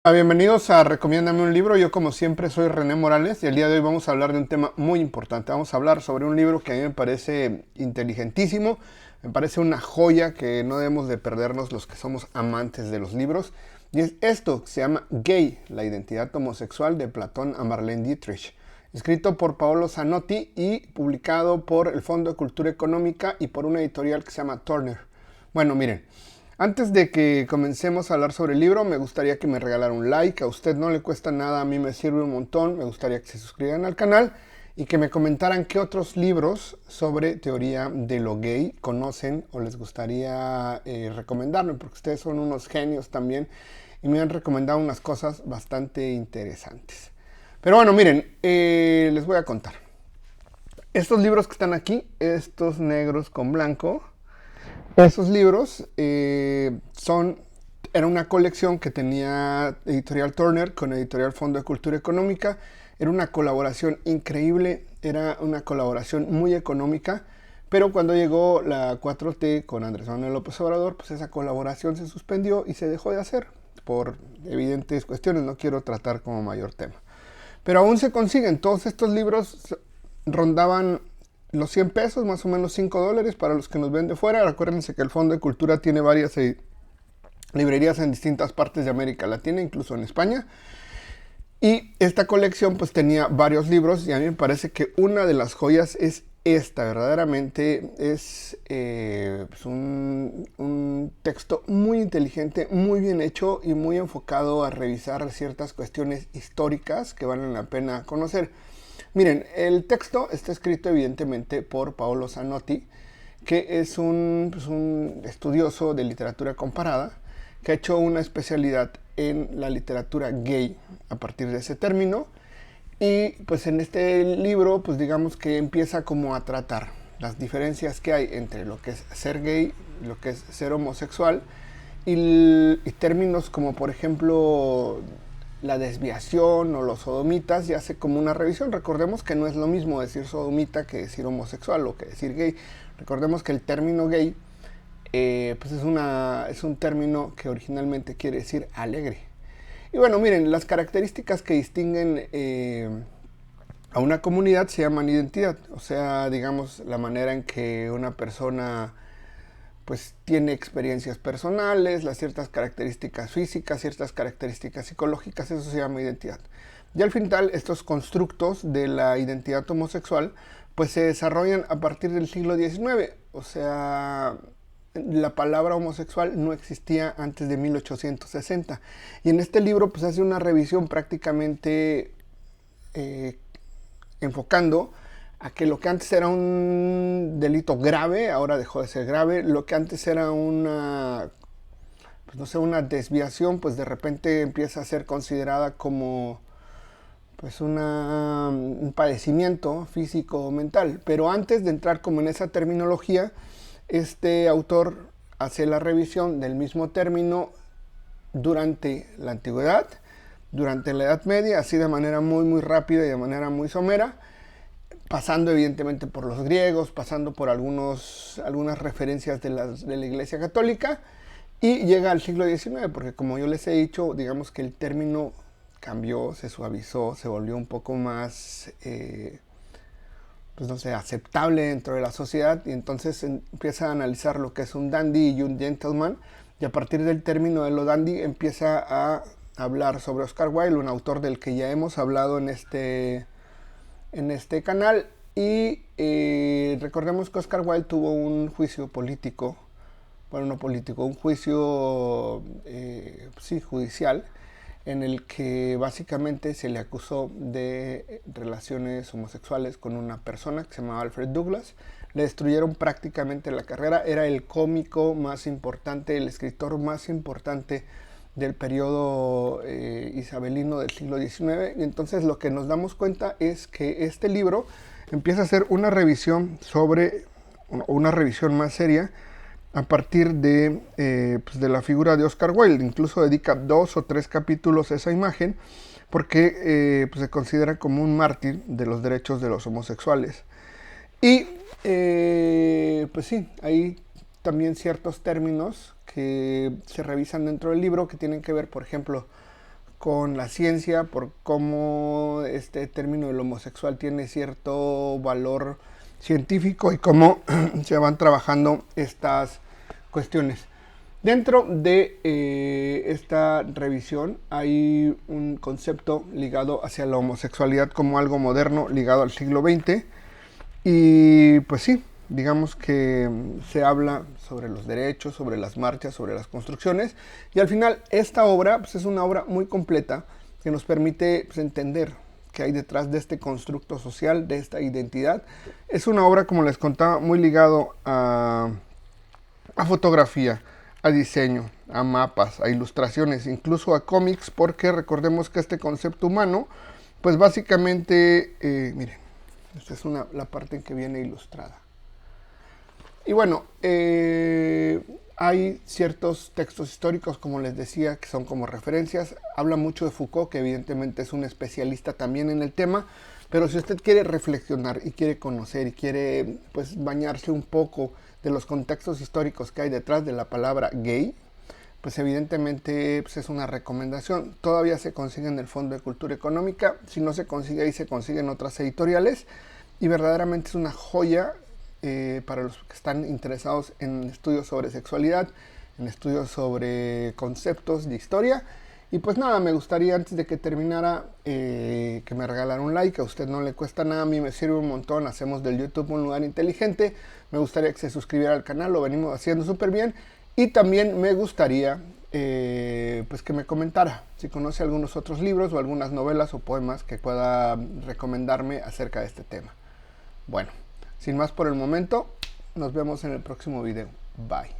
Bienvenidos a Recomiéndame un libro. Yo como siempre soy René Morales y el día de hoy vamos a hablar de un tema muy importante. Vamos a hablar sobre un libro que a mí me parece inteligentísimo, me parece una joya que no debemos de perdernos los que somos amantes de los libros. Y es esto, que se llama Gay, la identidad homosexual de Platón a Marlene Dietrich. Escrito por Paolo Zanotti y publicado por el Fondo de Cultura Económica y por una editorial que se llama Turner. Bueno, miren. Antes de que comencemos a hablar sobre el libro, me gustaría que me regalara un like. A usted no le cuesta nada, a mí me sirve un montón. Me gustaría que se suscribieran al canal y que me comentaran qué otros libros sobre teoría de lo gay conocen o les gustaría recomendarme, porque ustedes son unos genios también y me han recomendado unas cosas bastante interesantes. Pero bueno, miren, les voy a contar. Estos libros que están aquí, estos negros con blanco, esos libros era una colección que tenía Editorial Turner con Editorial Fondo de Cultura Económica. Era una colaboración increíble, era una colaboración muy económica, pero cuando llegó la 4T con Andrés Manuel López Obrador, pues esa colaboración se suspendió y se dejó de hacer por evidentes cuestiones, no quiero tratar como mayor tema. Pero aún se consiguen, todos estos libros rondaban los 100 pesos, más o menos $5 para los que nos ven de fuera. Acuérdense que el Fondo de Cultura tiene varias librerías en distintas partes de América Latina, incluso en España. Y esta colección pues tenía varios libros y a mí me parece que una de las joyas es esta. Verdaderamente es pues un texto muy inteligente, muy bien hecho y muy enfocado a revisar ciertas cuestiones históricas que valen la pena conocer. Miren, el texto está escrito evidentemente por Paolo Zanotti, que es un estudioso de literatura comparada, que ha hecho una especialidad en la literatura gay a partir de ese término. Y pues en este libro, pues digamos que empieza como a tratar las diferencias que hay entre lo que es ser gay, lo que es ser homosexual, y términos como por ejemplo la desviación o los sodomitas, y hace como una revisión. Recordemos que no es lo mismo decir sodomita que decir homosexual o que decir gay. Recordemos que el término gay pues es un término que originalmente quiere decir alegre. Y bueno, miren, las características que distinguen a una comunidad se llaman identidad. O sea, digamos, la manera en que una persona pues tiene experiencias personales, las ciertas características físicas, ciertas características psicológicas, eso se llama identidad. Y al final estos constructos de la identidad homosexual pues se desarrollan a partir del siglo XIX. O sea, la palabra homosexual no existía antes de 1860. Y en este libro pues hace una revisión prácticamente enfocando a que lo que antes era un delito grave, ahora dejó de ser grave. Lo que antes era pues no sé, una desviación, pues de repente empieza a ser considerada como pues un padecimiento físico o mental. Pero antes de entrar como en esa terminología, este autor hace la revisión del mismo término durante la antigüedad, durante la Edad Media, así de manera muy rápida y de manera muy somera, pasando evidentemente por los griegos, pasando por algunas referencias de la Iglesia Católica, y llega al siglo XIX, porque como yo les he dicho, digamos que el término cambió, se suavizó, se volvió un poco más, pues no sé, aceptable dentro de la sociedad, y entonces empieza a analizar lo que es un dandy y un gentleman, y a partir del término de lo dandy empieza a hablar sobre Oscar Wilde, un autor del que ya hemos hablado en este canal. Y recordemos que Oscar Wilde tuvo un juicio político, bueno, no político, un juicio sí, judicial, en el que básicamente se le acusó de relaciones homosexuales con una persona que se llamaba Alfred Douglas. Le destruyeron prácticamente la carrera. Era el cómico más importante, el escritor más importante del periodo isabelino del siglo XIX. Y entonces lo que nos damos cuenta es que este libro empieza a hacer una revisión sobre, una revisión más seria a partir pues de la figura de Oscar Wilde. Incluso dedica 2 o 3 capítulos a esa imagen, porque pues se considera como un mártir de los derechos de los homosexuales. Y pues sí, hay también ciertos términos que se revisan dentro del libro que tienen que ver, por ejemplo, con la ciencia, por cómo este término del homosexual tiene cierto valor científico y cómo se van trabajando estas cuestiones. Dentro de esta revisión hay un concepto ligado hacia la homosexualidad como algo moderno, ligado al siglo XX. Y pues sí, digamos que se habla sobre los derechos, sobre las marchas, sobre las construcciones. Y al final esta obra pues, es una obra muy completa que nos permite pues, entender qué hay detrás de este constructo social, de esta identidad. Es una obra, como les contaba, muy ligado a fotografía, a diseño, a mapas, a ilustraciones, incluso a cómics, porque recordemos que este concepto humano, pues básicamente, miren, esta es la parte en que viene ilustrada. Y bueno, hay ciertos textos históricos, como les decía, que son como referencias. Habla mucho de Foucault, que evidentemente es un especialista también en el tema, pero si usted quiere reflexionar y quiere conocer y quiere pues bañarse un poco de los contextos históricos que hay detrás de la palabra gay, pues evidentemente pues es una recomendación. Todavía se consigue en el Fondo de Cultura Económica. Si no se consigue ahí, se consigue en otras editoriales. Y verdaderamente es una joya para los que están interesados en estudios sobre sexualidad, en estudios sobre conceptos de historia. Y pues nada, me gustaría antes de que terminara que me regalara un like. A usted no le cuesta nada, a mí me sirve un montón. Hacemos del YouTube un lugar inteligente. Me gustaría que se suscribiera al canal, lo venimos haciendo súper bien. Y también me gustaría pues que me comentara si conoce algunos otros libros o algunas novelas o poemas que pueda recomendarme acerca de este tema. Bueno, sin más por el momento, nos vemos en el próximo video. Bye.